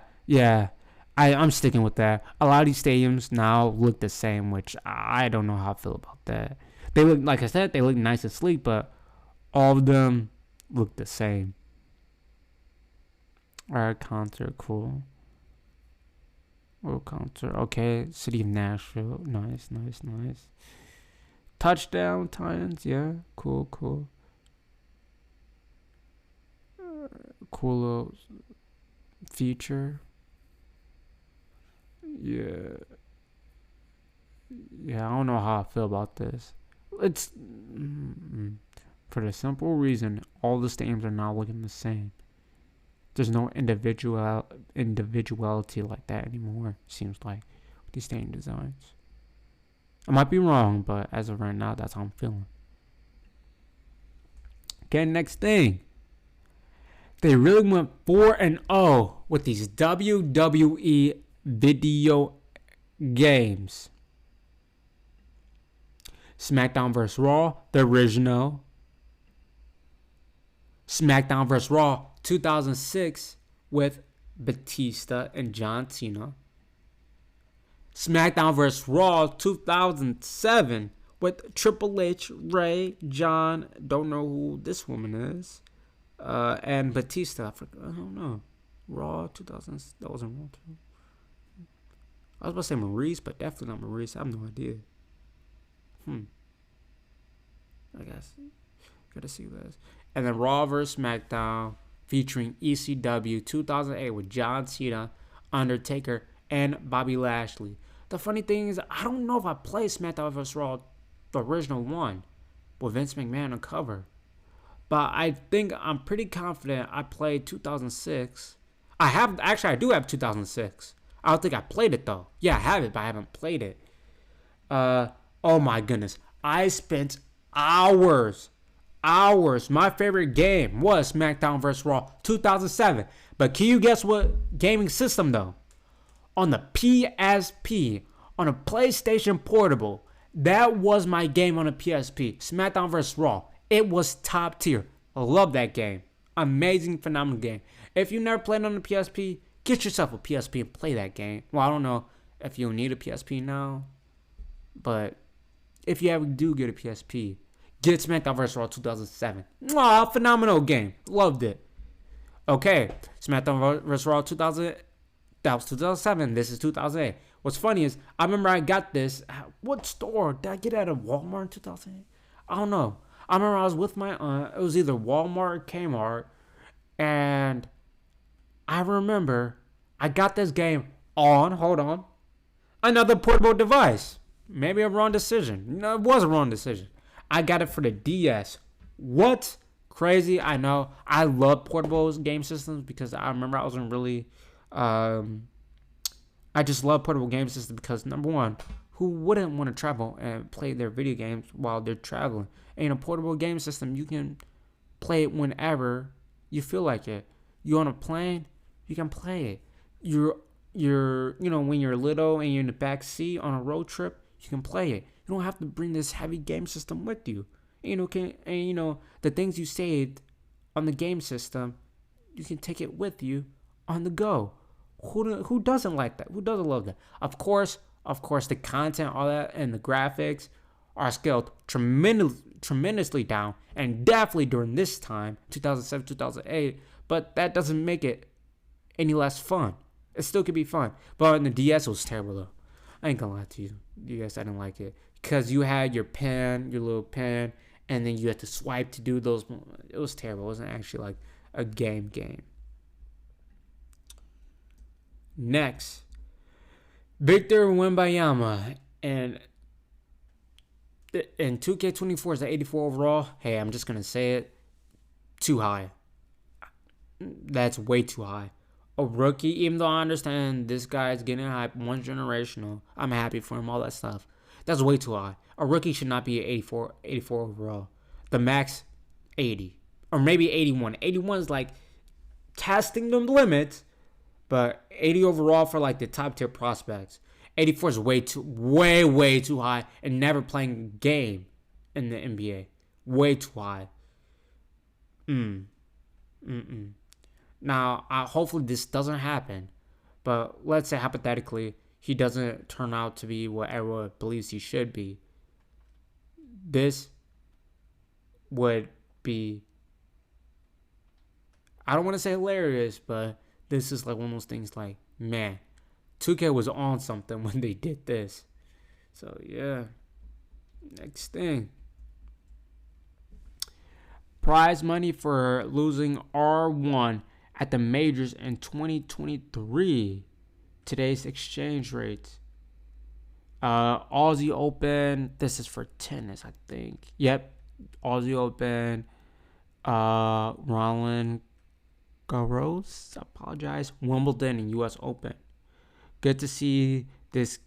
I'm sticking with that. A lot of these stadiums now look the same, which I don't know how I feel about that. They look, like I said, they look nice and sleek, but all of them look the same. Alright, concert, cool. World concert, okay. City of Nashville, nice. Touchdown Titans, yeah, cool. Cool little feature. Yeah, I don't know how I feel about this. It's for the simple reason all the stadiums are now looking the same. There's no individuality like that anymore, seems like, with these stadium designs. I might be wrong, but as of right now, that's how I'm feeling. Okay, next thing. They really went 4-0 with these WWE video games. SmackDown vs. Raw, the original. SmackDown vs. Raw 2006 with Batista and John Cena. SmackDown vs. Raw 2007 with Triple H, Ray, John, don't know who this woman is, and Batista. I don't know. Raw 2000, that wasn't Raw 2. I was about to say Maurice, but definitely not Maurice. I have no idea. I guess. Gotta see this. And then Raw vs. SmackDown featuring ECW 2008 with John Cena, Undertaker, and Bobby Lashley. The funny thing is, I don't know if I played SmackDown vs. Raw, the original one, with Vince McMahon on cover. But I think I'm pretty confident I played 2006. I do have 2006. I don't think I played it though. Yeah, I have it, but I haven't played it. Oh my goodness. I spent hours, hours. My favorite game was SmackDown vs. Raw 2007. But can you guess what gaming system though? On the PSP, on a PlayStation Portable. That was my game on a PSP. SmackDown vs. Raw. It was top tier. I love that game. Amazing, phenomenal game. If you never played on the PSP, get yourself a PSP and play that game. Well, I don't know if you need a PSP now, but if you ever do get a PSP, get SmackDown vs. Raw 2007. Mwah, phenomenal game. Loved it. Okay, SmackDown vs. Raw 2000. That was 2007. This is 2008. What's funny is I remember I got this. What store did I get it at? A Walmart in 2008? I don't know. I remember I was with my aunt. It was either Walmart or Kmart, and I remember I got this game on. Hold on. Another portable device. Maybe a wrong decision. No, it was a wrong decision. I got it for the DS. What? Crazy. I know. I love portable game systems because I remember I wasn't really. I just love portable game systems because number one, who wouldn't want to travel and play their video games while they're traveling? And in a portable game system, you can play it whenever you feel like it. You on a plane, you can play it. When you're little and you're in the back seat on a road trip, you can play it. You don't have to bring this heavy game system with you. The things you saved on the game system, you can take it with you on the go. Who doesn't like that? Who doesn't love that? Of course, the content, all that, and the graphics are scaled tremendously down, and definitely during this time, 2007, 2008. But that doesn't make it any less fun. It still could be fun. But on the DS, it was terrible though. I ain't gonna lie to you. DS, I didn't like it because you had your pen, your little pen, and then you had to swipe to do those. It was terrible. It wasn't actually like a game. Next, Victor Wembanyama and 2K24 is the 84 overall. Hey, I'm just gonna say it. Too high. That's way too high. A rookie, even though I understand this guy's getting hype, one generational. I'm happy for him, all that stuff. That's way too high. A rookie should not be 84 overall. The max, 80. Or maybe 81. 81 is like testing the limits. But 80 overall for like the top tier prospects. 84 is way too high, and never playing a game in the NBA. Way too high. Now, hopefully this doesn't happen. But let's say hypothetically he doesn't turn out to be what everyone believes he should be. This would be, I don't want to say hilarious, but this is like one of those things like, man, 2K was on something when they did this. So, yeah. Next thing. Prize money for losing R1 at the majors in 2023. Today's exchange rate. Aussie Open. This is for tennis, I think. Yep. Aussie Open. Roland Garros, apologize. Wimbledon and U.S. Open. Good to see this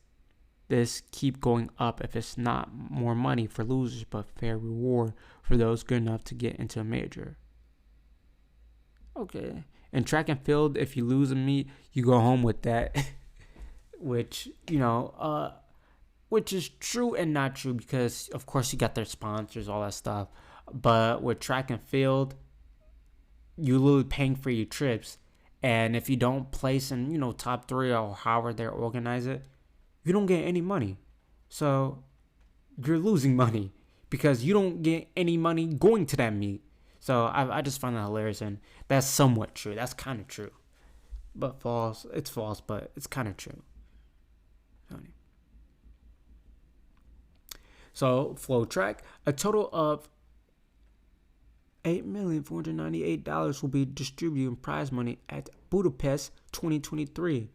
keep going up. If it's not more money for losers, but fair reward for those good enough to get into a major. Okay. In track and field, if you lose a meet, you go home with that. which is true and not true because, of course, you got their sponsors, all that stuff. But with track and field, you're literally paying for your trips, and if you don't place in top 3 or however they organize it, you don't get any money. So you're losing money because you don't get any money going to that meet. So I just find that hilarious, and that's somewhat true. That's kind of true, but false. It's false, but it's kind of true. Funny. So Flow Track, a total of $8,498 will be distributed in prize money at Budapest 2023.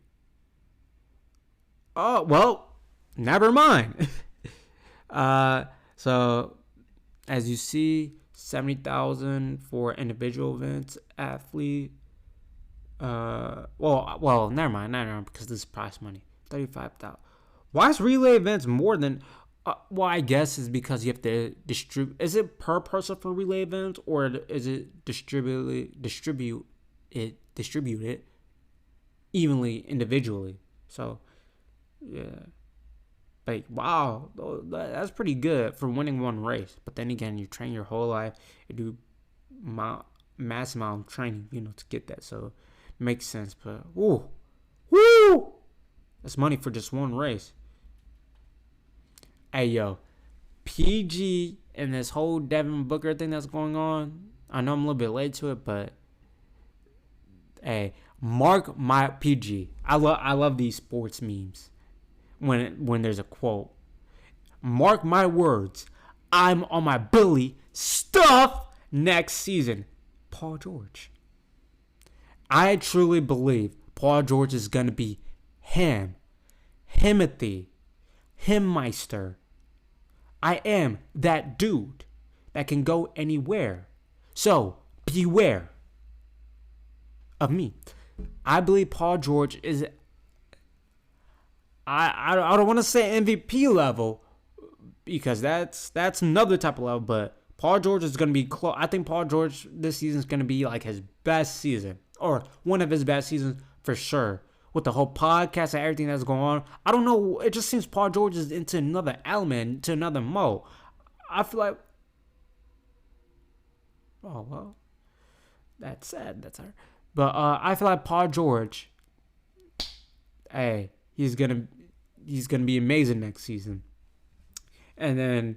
Oh, well, never mind. So, as you see, $70,000 for individual events, athlete. Never mind, because this is prize money. $35,000. Why is relay events more than Well, I guess is because you have to distribute. Is it per person for relay events, or is it distribute it evenly individually? So yeah, like wow, that's pretty good for winning one race. But then again, you train your whole life, you do mass amount of training, to get that. So it makes sense. But woo, that's money for just one race. Hey yo, PG and this whole Devin Booker thing that's going on. I know I'm a little bit late to it, but hey, mark my PG. I love these sports memes when there's a quote. Mark my words. I'm on my Billy stuff next season. Paul George. I truly believe Paul George is gonna be Himothy, Himmeister. I am that dude that can go anywhere. So beware of me. I believe Paul George is. I don't want to say MVP level because that's another type of level. But Paul George is going to be close. I think Paul George this season is going to be like his best season or one of his best seasons for sure. With the whole podcast and everything that's going on, I don't know. It just seems Paul George is into another element, to another mode. I feel like, oh well, that's sad. That's her. But I feel like Paul George, hey, he's gonna be amazing next season. And then,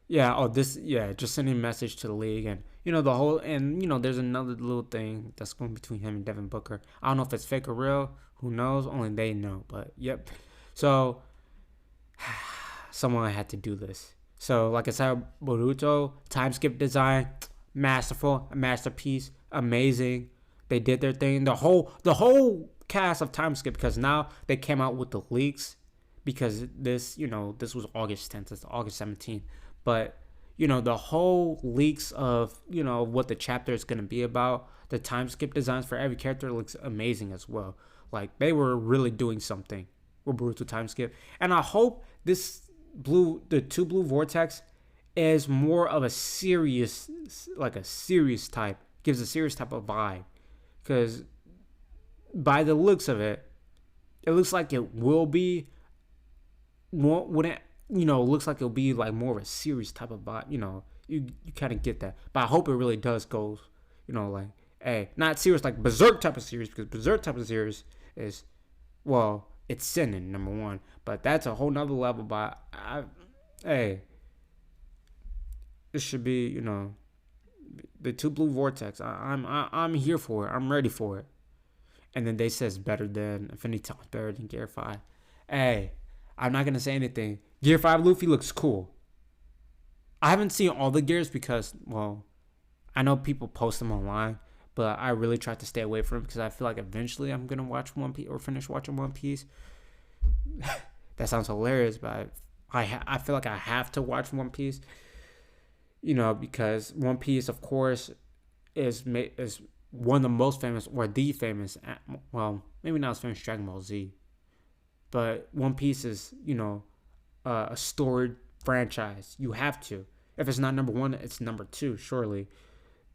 yeah, just sending a message to the league and the whole and there's another little thing that's going between him and Devin Booker. I don't know if it's fake or real. Who knows? Only they know. But yep. So someone had to do this. So like I said, Boruto time skip design, masterful, a masterpiece, amazing. They did their thing. The whole cast of time skip because now they came out with the leaks because this was August 10th. It's August 17th, but the whole leaks of what the chapter is going to be about, the time skip designs for every character looks amazing as well. Like they were really doing something with Boruto time skip, and I hope the two blue vortex is more of a serious type, gives a serious type of vibe, because by the looks of it, it looks like it will be wouldn't looks like it'll be like more of a serious type of vibe. You kind of get that, but I hope it really does go, like, hey, not serious like Berserk type of series, because Berserk type of series is, well, it's sinning number one, but that's a whole nother level. But hey, it should be the two blue vortex. I'm here for it. I'm ready for it. And then they says better than Infinity Times, better than Gear 5. Hey, I'm not gonna say anything. Gear 5 Luffy looks cool. I haven't seen all the gears because, well, I know people post them online, but I really try to stay away from them because I feel like eventually I'm gonna watch One Piece or finish watching One Piece. That sounds hilarious, but I feel like I have to watch One Piece. Because One Piece, of course, is one of the most famous, or the famous, well, maybe not as famous as Dragon Ball Z, but One Piece is, a storied franchise. You have to. If it's not number one, it's number two, surely.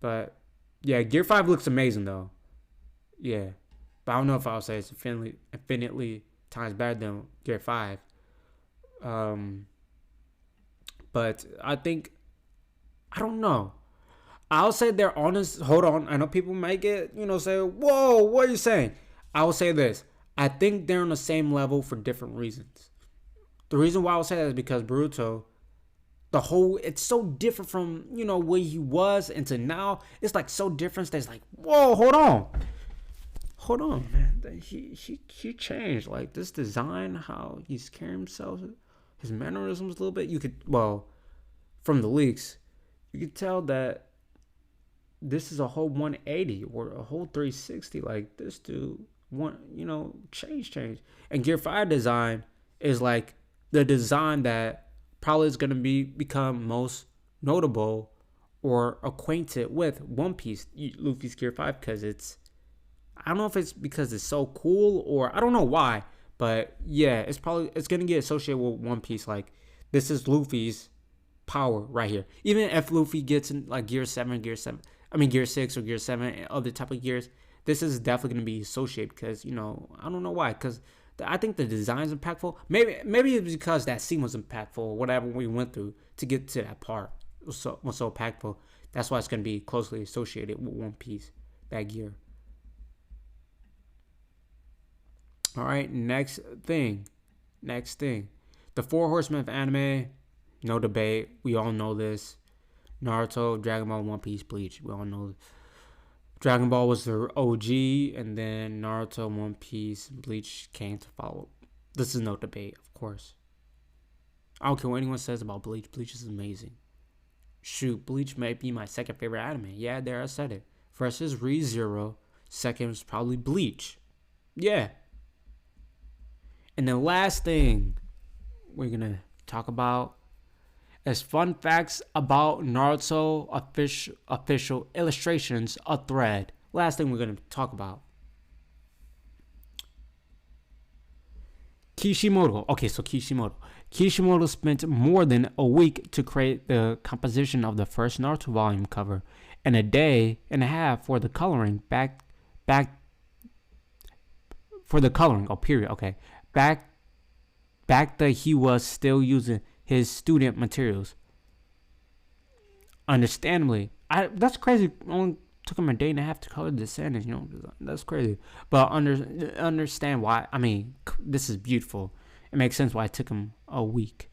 But yeah, Gear 5 looks amazing though. Yeah. But I don't know if I'll say it's infinitely times better than Gear 5. But I don't know. I'll say they're honest. Hold on. I know people might get, say, whoa, what are you saying? I will say this. I think they're on the same level for different reasons. The reason why I will say that is because Boruto, it's so different from, where he was into now. It's like so different that it's like, whoa, hold on, man. He changed. Like this design, how he's carrying himself, his mannerisms a little bit. You could, well, from the leaks, you could tell that this is a whole 180 or a whole 360. Like this dude change. And Gear 5 design is like the design that probably is going to become most notable or acquainted with One Piece, Luffy's Gear 5, because I don't know if it's because it's so cool or I don't know why, But yeah, it's gonna get associated with One Piece. Like this is Luffy's power right here. Even if Luffy gets in like Gear 6 or Gear 7, and other type of gears, this is definitely going to be associated because, I don't know why. Because I think the design's impactful. Maybe it's because that scene was impactful or whatever we went through to get to that part. Was so impactful. That's why it's going to be closely associated with One Piece, that gear. All right, next thing. The Four Horsemen of anime, no debate. We all know this. Naruto, Dragon Ball, One Piece, Bleach. We all know Dragon Ball was the OG, and then Naruto, One Piece, Bleach came to follow. This is no debate, of course. I don't care what anyone says about Bleach. Bleach is amazing. Shoot, Bleach might be my second favorite anime. Yeah, there I said it. First is ReZero. Second is probably Bleach. Yeah. And the last thing we're going to talk about is fun facts about Naruto official illustrations, a thread. Last thing we're going to talk about. Kishimoto. Okay, so Kishimoto. Kishimoto spent more than a week to create the composition of the first Naruto volume cover and a day and a half for the coloring period. Okay. Back that he was still using his student materials. Understandably, that's crazy. Only took him a day and a half to color the sandals. That's crazy. But understand why. I mean, this is beautiful. It makes sense why it took him a week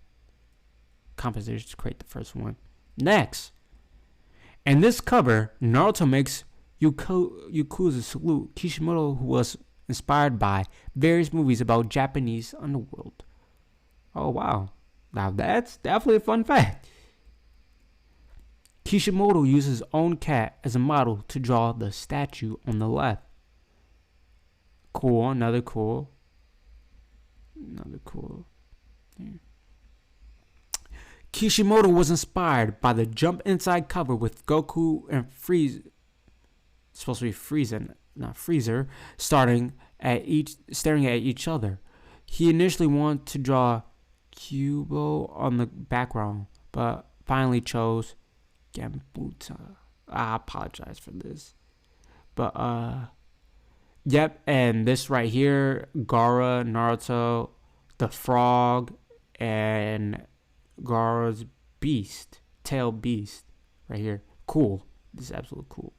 composition to create the first one. Next, in this cover, Naruto makes Yakuza salute Kishimoto, who was inspired by various movies about Japanese underworld. Oh wow, now that's definitely a fun fact. Kishimoto used his own cat as a model to draw the statue on the left. Cool, another cool. Yeah. Kishimoto was inspired by the Jump Inside cover with Goku and Frieza. It's supposed to be Frieza, not Freezer, staring at each other. He initially wanted to draw Kubo on the background, but finally chose Gambuta. I apologize for this. But yep, and this right here, Gaara, Naruto, the frog, and Gaara's tail beast right here. Cool. This is absolutely cool.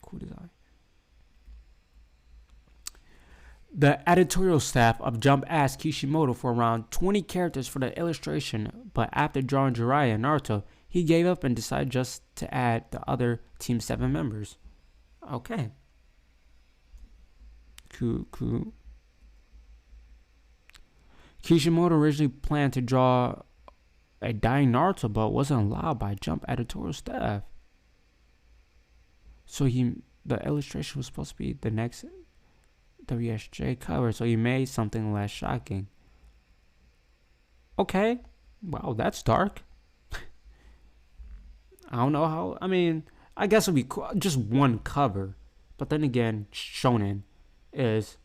Cool design. The editorial staff of Jump asked Kishimoto for around 20 characters for the illustration, but after drawing Jiraiya and Naruto, he gave up and decided just to add the other Team 7 members. Okay. Cool. Kishimoto originally planned to draw a dying Naruto, but wasn't allowed by Jump editorial staff. So the illustration was supposed to be the next WSJ cover, so he made something less shocking. Okay. Wow, that's dark. I don't know how. I mean, I guess it would be cool, just one cover. But then again, shonen is,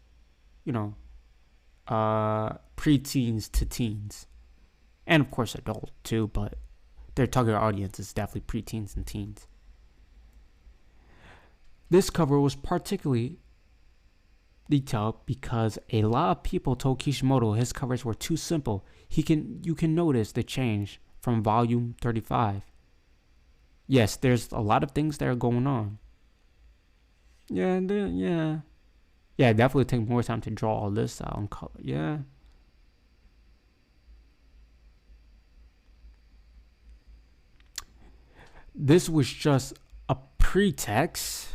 preteens to teens. And of course adult too, but their target audience is definitely preteens and teens. This cover was particularly detailed because a lot of people told Kishimoto his covers were too simple. You can notice the change from volume 35. Yes, there's a lot of things that are going on. Yeah, definitely take more time to draw all this out in color. Yeah. This was just a pretext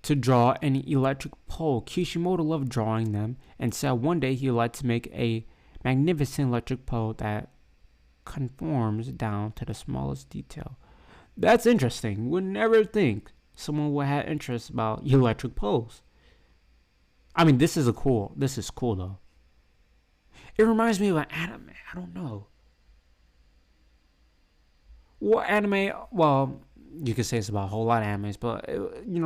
to draw an electric pole. Kishimoto loved drawing them and said one day he would like to make a magnificent electric pole that conforms down to the smallest detail. That's interesting. Would never think someone would have interest about electric poles. I mean, this is cool though. It reminds me of an anime. I don't know. What anime? Well, you could say it's about a whole lot of animes, but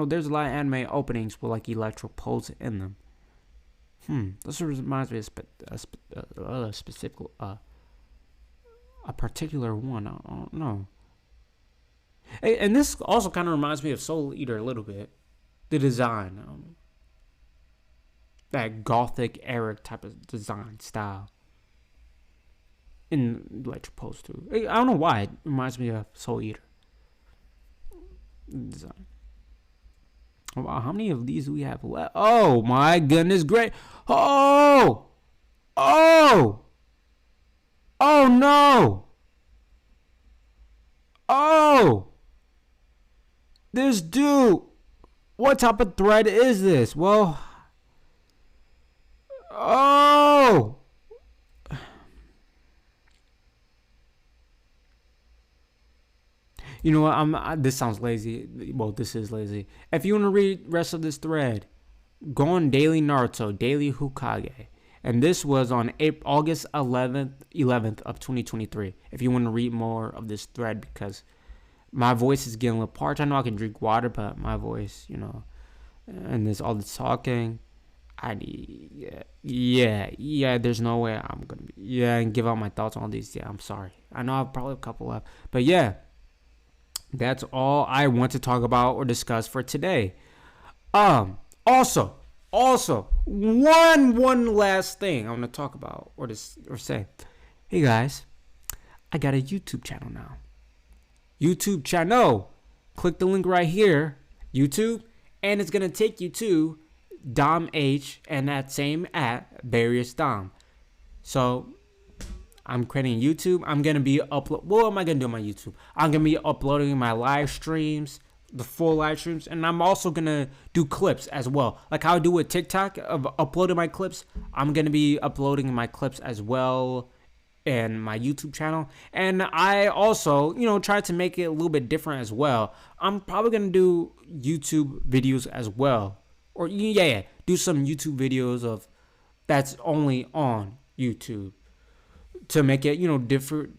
there's a lot of anime openings with like electro pose in them. This reminds me of a specific, a particular one. I don't know. And this also kind of reminds me of Soul Eater a little bit. The design, that gothic era type of design style in electro pose too. I don't know why it reminds me of Soul Eater design. Wow, how many of these do we have left? Oh my goodness, great! Oh no! Oh, this dude. What type of thread is this? Well, oh. You know what? This sounds lazy. Well, this is lazy. If you want to read rest of this thread, go on Daily Naruto, Daily Hokage, and this was on August 11th of 2023. If you want to read more of this thread, because my voice is getting a little parched. I know I can drink water, but my voice, and there's all this talking. Yeah. There's no way I'm gonna and give out my thoughts on all these. Yeah, I'm sorry. I know I've probably a couple left, but yeah. That's all I want to talk about or discuss for today. Also, one last thing I want to talk about or say. Hey guys, I got a YouTube channel now. YouTube channel. Click the link right here, YouTube, and it's gonna take you to Dom H and that same at Various Dom. So I'm creating YouTube. I'm going to be what am I going to do on my YouTube? I'm going to be uploading my live streams, the full live streams, and I'm also going to do clips as well. Like how I do with TikTok of uploading my clips, I'm going to be uploading my clips as well in my YouTube channel. And I also, try to make it a little bit different as well. I'm probably going to do YouTube videos as well. Or do some YouTube videos of that's only on YouTube. To make it, different,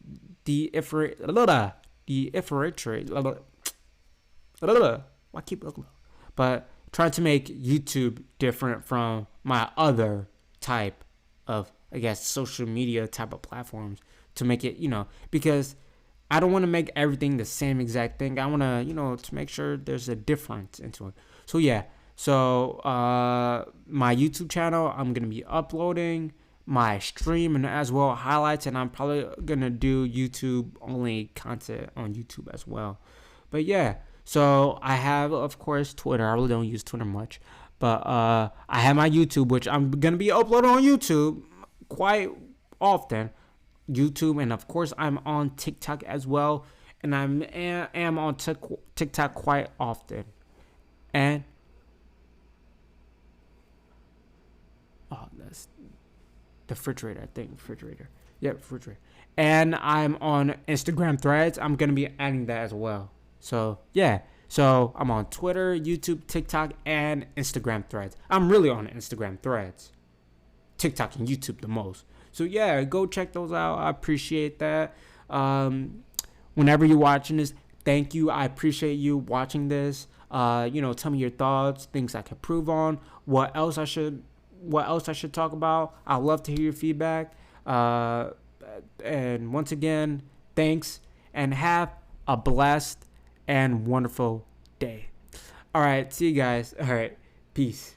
but trying to make YouTube different from my other type of, I guess, social media type of platforms to make it, because I don't want to make everything the same exact thing. I want to, to make sure there's a difference into it. So yeah, my YouTube channel, I'm going to be uploading my stream and as well highlights, and I'm probably gonna do YouTube only content on YouTube as well. But yeah, so I have, of course, Twitter. I really don't use Twitter much, but I have my YouTube, which I'm gonna be uploading on YouTube quite often. YouTube, and of course I'm on TikTok as well, and am on TikTok quite often. And that's the refrigerator, I think. Refrigerator. Yeah, refrigerator. And I'm on Instagram Threads. I'm going to be adding that as well. So, yeah. So, I'm on Twitter, YouTube, TikTok, and Instagram Threads. I'm really on Instagram Threads. TikTok and YouTube the most. So, yeah, go check those out. I appreciate that. Whenever you're watching this, thank you. I appreciate you watching this. Tell me your thoughts, things I can improve on, what else I should talk about. I'd love to hear your feedback. And once again, thanks, and have a blessed and wonderful day. All right, see you guys. All right, peace.